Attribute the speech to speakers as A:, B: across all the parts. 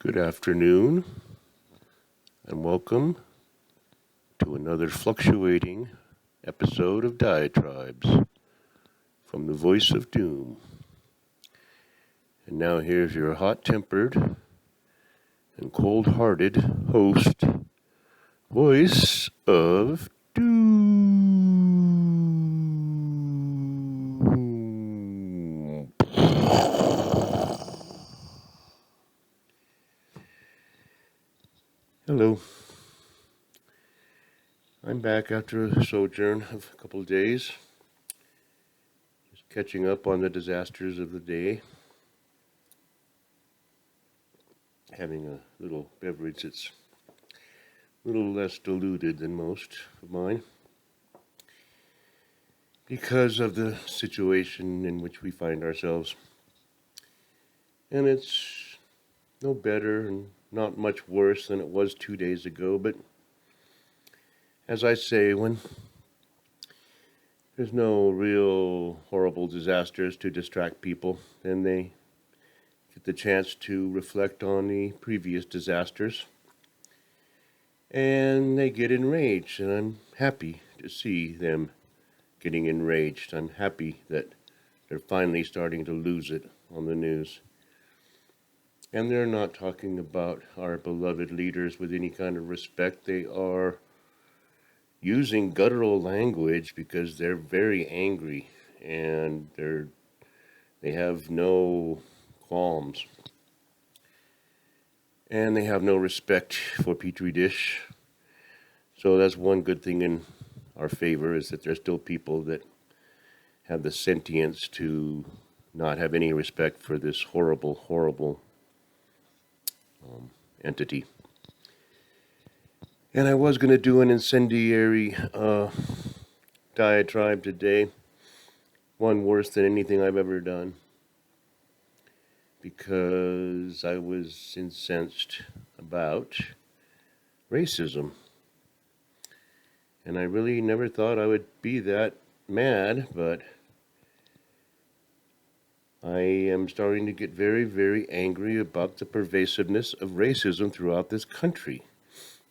A: Good afternoon, and welcome to another fluctuating episode of Diatribes from the Voice of Doom. And now here's your hot-tempered and cold-hearted host, Voice of Doom. Hello. I'm back after a sojourn of a couple of days, just catching up on the disasters of the day, having a little beverage that's a little less diluted than most of mine because of the situation in which we find ourselves. And it's no better and not much worse than it was 2 days ago, but as I say, when there's no real horrible disasters to distract people, then they get the chance to reflect on the previous disasters. And they get enraged, and I'm happy to see them getting enraged. I'm happy that they're finally starting to lose it on the news. And they're not talking about our beloved leaders with any kind of respect. They are using guttural language because they're very angry and they have no qualms. And they have no respect for Petri dish. So that's one good thing in our favor, is that there's still people that have the sentience to not have any respect for this horrible, horrible entity. And I was going to do an incendiary diatribe today, one worse than anything I've ever done, because I was incensed about racism. And I really never thought I would be that mad, but I am starting to get very, very angry about the pervasiveness of racism throughout this country.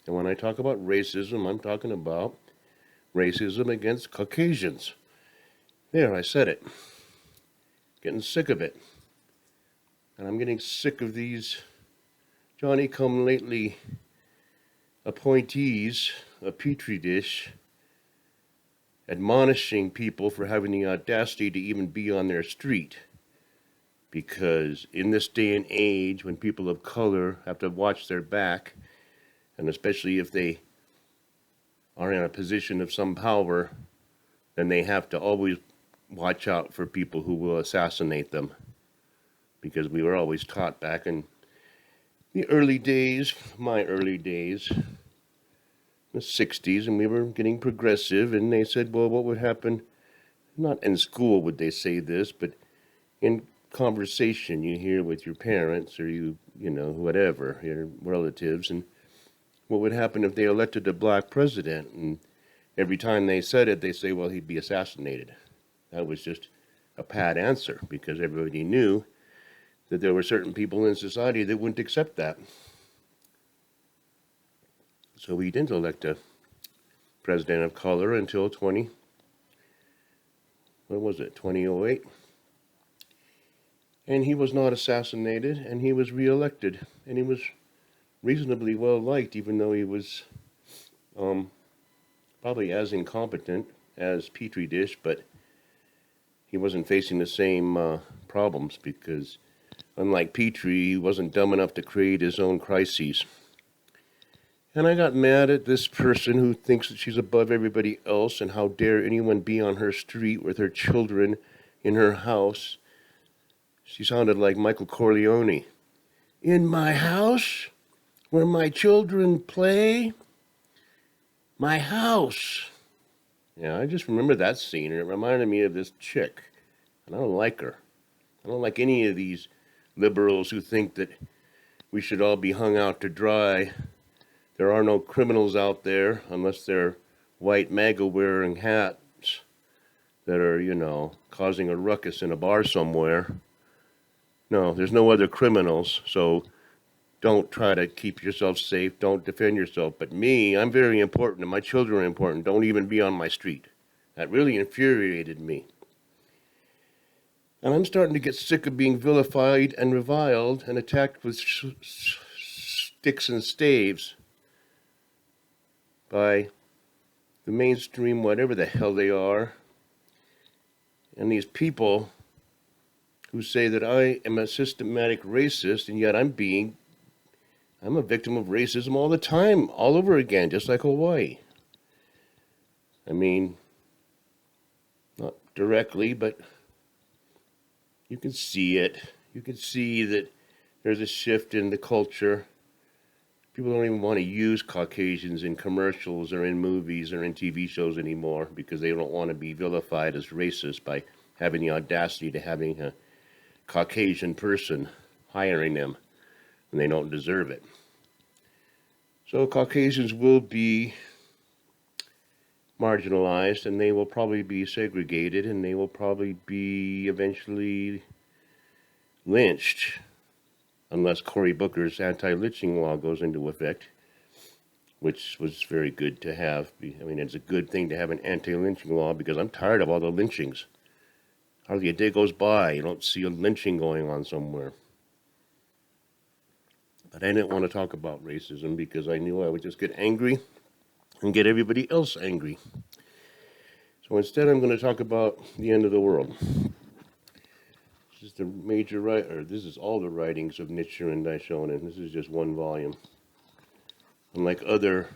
A: And when I talk about racism, I'm talking about racism against Caucasians. There, I said it. Getting sick of it. And I'm getting sick of these Johnny-come-lately appointees of Petri dish admonishing people for having the audacity to even be on their street. Because in this day and age, when people of color have to watch their back, and especially if they are in a position of some power, then they have to always watch out for people who will assassinate them. Because we were always taught back in the early days, my early days, the 60s, and we were getting progressive, and they said, well, what would happen? Not in school would they say this, but in conversation you hear with your parents or you know, whatever, your relatives, and what would happen if they elected a black president? And every time they said it, they say, well, he'd be assassinated. That was just a pat answer, because everybody knew that there were certain people in society that wouldn't accept that. So we didn't elect a president of color until 2008? And he was not assassinated, and he was reelected, and he was reasonably well liked, even though he was probably as incompetent as Petri dish, but he wasn't facing the same problems, because unlike Petri, he wasn't dumb enough to create his own crises. And I got mad at this person who thinks that she's above everybody else, and how dare anyone be on her street with her children in her house. She sounded like Michael Corleone. In my house? Where my children play? My house. Yeah, I just remember that scene, and it reminded me of this chick. And I don't like her. I don't like any of these liberals who think that we should all be hung out to dry. There are no criminals out there unless they're white MAGA-wearing hats that are, you know, causing a ruckus in a bar somewhere. No, there's no other criminals, so don't try to keep yourself safe, don't defend yourself. But me, I'm very important, and my children are important. Don't even be on my street. That really infuriated me. And I'm starting to get sick of being vilified and reviled and attacked with sticks and staves by the mainstream, whatever the hell they are, and these people who say that I am a systematic racist, and yet I'm a victim of racism all the time, all over again, just like Hawaii. I mean, not directly, but you can see it. You can see that there's a shift in the culture. People don't even want to use Caucasians in commercials or in movies or in TV shows anymore because they don't want to be vilified as racist by having the audacity to having a Caucasian person hiring them when they don't deserve it. So Caucasians will be marginalized, and they will probably be segregated, and they will probably be eventually lynched unless Cory Booker's anti-lynching law goes into effect, which was very good to have. I mean, it's a good thing to have an anti-lynching law because I'm tired of all the lynchings. Hardly a day goes by you don't see a lynching going on somewhere. But I didn't want to talk about racism because I knew I would just get angry and get everybody else angry. So instead, I'm going to talk about the end of the world. This is the major this is all the writings of Nichiren Daishonin. This is just one volume. Unlike other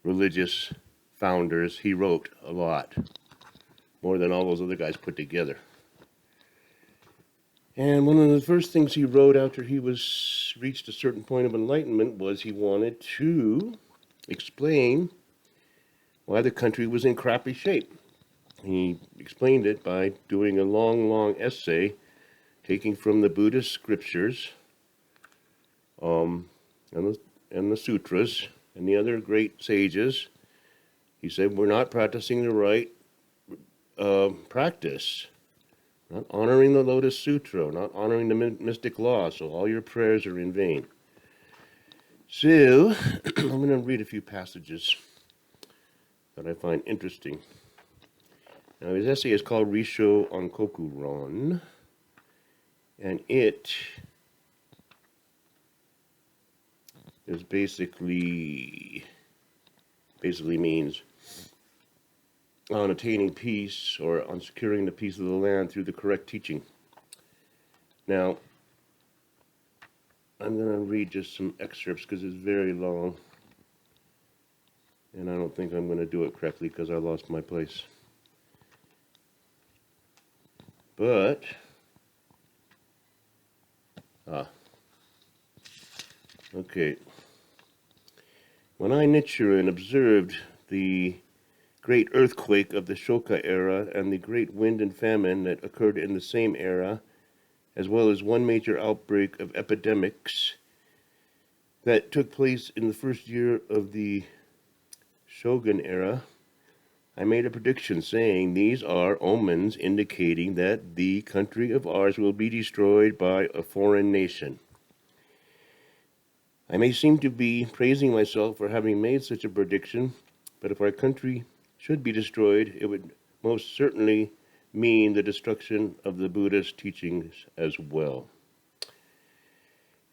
A: religious founders, he wrote a lot, more than all those other guys put together. And one of the first things he wrote after he reached a certain point of enlightenment was he wanted to explain why the country was in crappy shape. He explained it by doing a long essay taking from the Buddhist scriptures and the sutras and the other great sages. He said, we're not practicing the right practice, not honoring the Lotus Sutra, not honoring the mystic law, so all your prayers are in vain. So, I'm going to read a few passages that I find interesting. Now, his essay is called Rissho Ankoku Ron, and it is basically means on attaining peace or on securing the peace of the land through the correct teaching. Now, I'm going to read just some excerpts because it's very long, and I don't think I'm going to do it correctly because I lost my place. But, okay. When I, Nichiren, observed the great earthquake of the Shoka era and the great wind and famine that occurred in the same era, as well as one major outbreak of epidemics that took place in the first year of the Shogun era, I made a prediction saying these are omens indicating that the country of ours will be destroyed by a foreign nation. I may seem to be praising myself for having made such a prediction, but if our country should be destroyed, it would most certainly mean the destruction of the Buddhist teachings as well.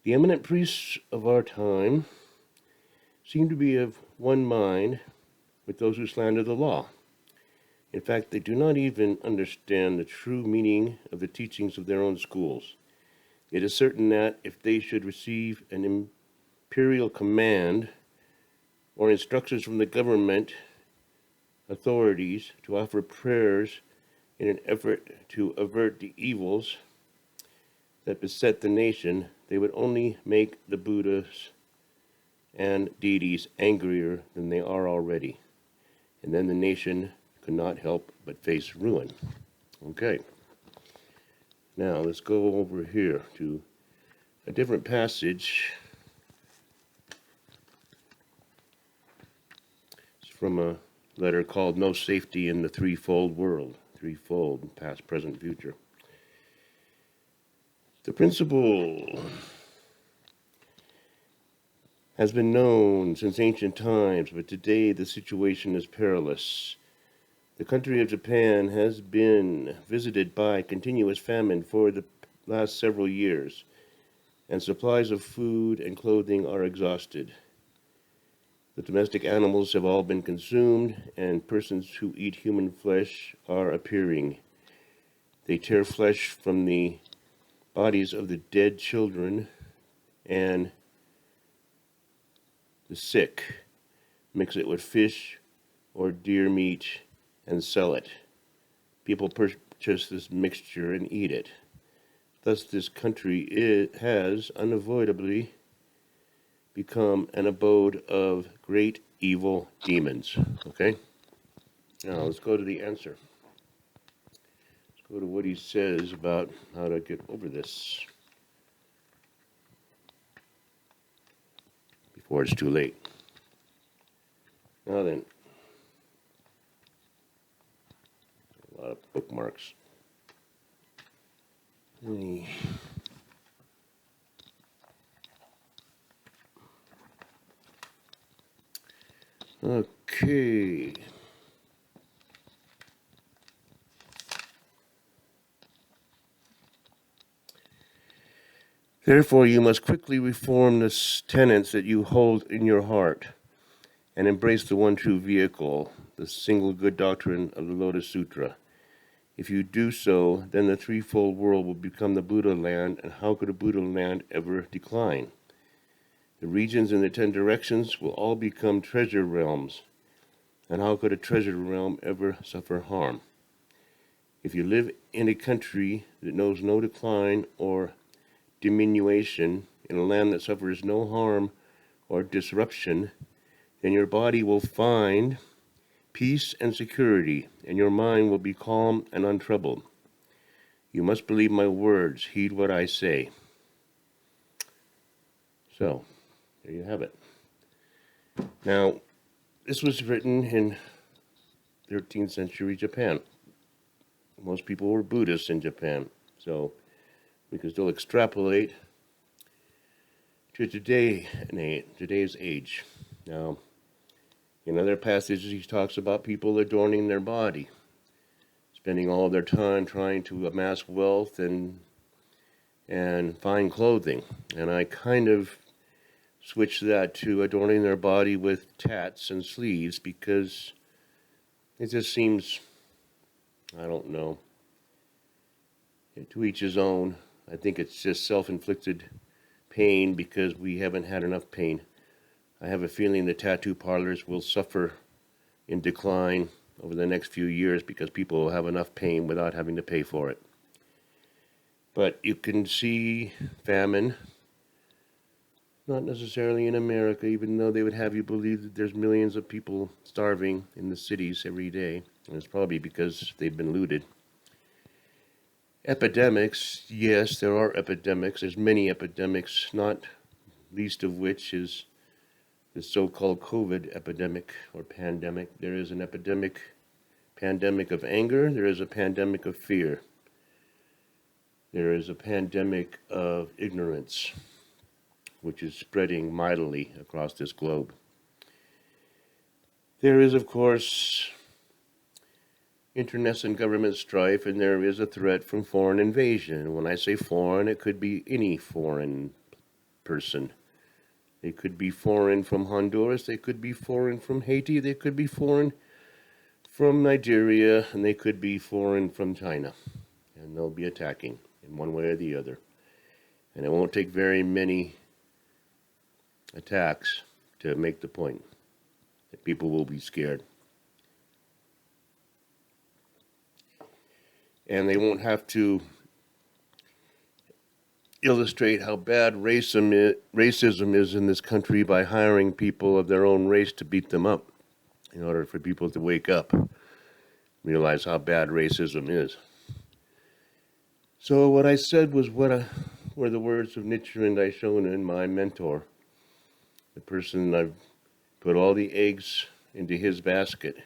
A: The eminent priests of our time seem to be of one mind with those who slander the law. In fact, they do not even understand the true meaning of the teachings of their own schools. It is certain that if they should receive an imperial command or instructions from the government authorities to offer prayers in an effort to avert the evils that beset the nation, they would only make the Buddhas and deities angrier than they are already. And then the nation could not help but face ruin. Okay. Now let's go over here to a different passage. It's from a letter called No Safety in the Threefold World. Threefold, past, present, future. The principle has been known since ancient times, but today the situation is perilous. The country of Japan has been visited by continuous famine for the last several years, and supplies of food and clothing are exhausted. The domestic animals have all been consumed, and persons who eat human flesh are appearing. They tear flesh from the bodies of the dead children and the sick, mix it with fish or deer meat, and sell it. People purchase this mixture and eat it. Thus, this country has unavoidably become an abode of great evil demons. Okay? Now, let's go to the answer. Let's go to what he says about how to get over this before it's too late. Now then, a lot of bookmarks. Okay. Therefore, you must quickly reform the tenets that you hold in your heart and embrace the one true vehicle, the single good doctrine of the Lotus Sutra. If you do so, then the threefold world will become the Buddha land, and how could a Buddha land ever decline? The regions in the 10 directions will all become treasure realms, and how could a treasure realm ever suffer harm? If you live in a country that knows no decline or diminution, in a land that suffers no harm or disruption, then your body will find peace and security, and your mind will be calm and untroubled. You must believe my words, heed what I say. So, there you have it. Now, this was written in 13th century Japan. Most people were Buddhists in Japan, so we can still extrapolate to today's age. Now, in other passages, he talks about people adorning their body, spending all their time trying to amass wealth and fine clothing. And I kind of switched that to adorning their body with tats and sleeves because it just seems, I don't know, to each his own. I think it's just self-inflicted pain because we haven't had enough pain. I have a feeling the tattoo parlors will suffer in decline over the next few years because people will have enough pain without having to pay for it. But you can see famine, not necessarily in America, even though they would have you believe that there's millions of people starving in the cities every day. And it's probably because they've been looted. Epidemics, yes, there are epidemics. There's many epidemics, not least of which is the so-called COVID epidemic or pandemic. There is an pandemic of anger. There is a pandemic of fear. There is a pandemic of ignorance, which is spreading mightily across this globe. There is, of course, internecine government strife, and there is a threat from foreign invasion. When I say foreign, it could be any foreign person. They could be foreign from Honduras, they could be foreign from Haiti, they could be foreign from Nigeria, and they could be foreign from China. And they'll be attacking in one way or the other. And it won't take very many attacks to make the point that people will be scared. And they won't have to illustrate how bad racism is in this country by hiring people of their own race to beat them up in order for people to wake up, realize how bad racism is. So what I said was were the words of Nichiren Daishonin, my mentor, the person I've put all the eggs into his basket.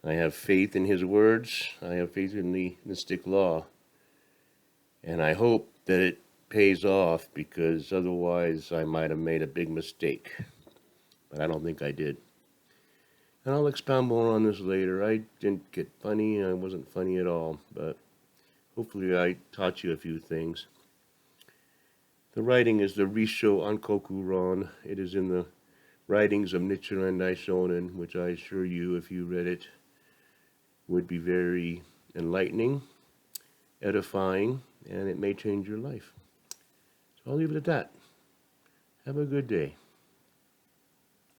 A: I have faith in his words. I have faith in the mystic law. And I hope that it pays off, because otherwise I might have made a big mistake. But I don't think I did. And I'll expound more on this later. I didn't get funny. I wasn't funny at all. But hopefully I taught you a few things. The writing is the Rissho Ankoku Ron. It is in the writings of Nichiren Daishonin, which I assure you, if you read it, would be very enlightening, edifying, and it may change your life. So I'll leave it at that. Have a good day.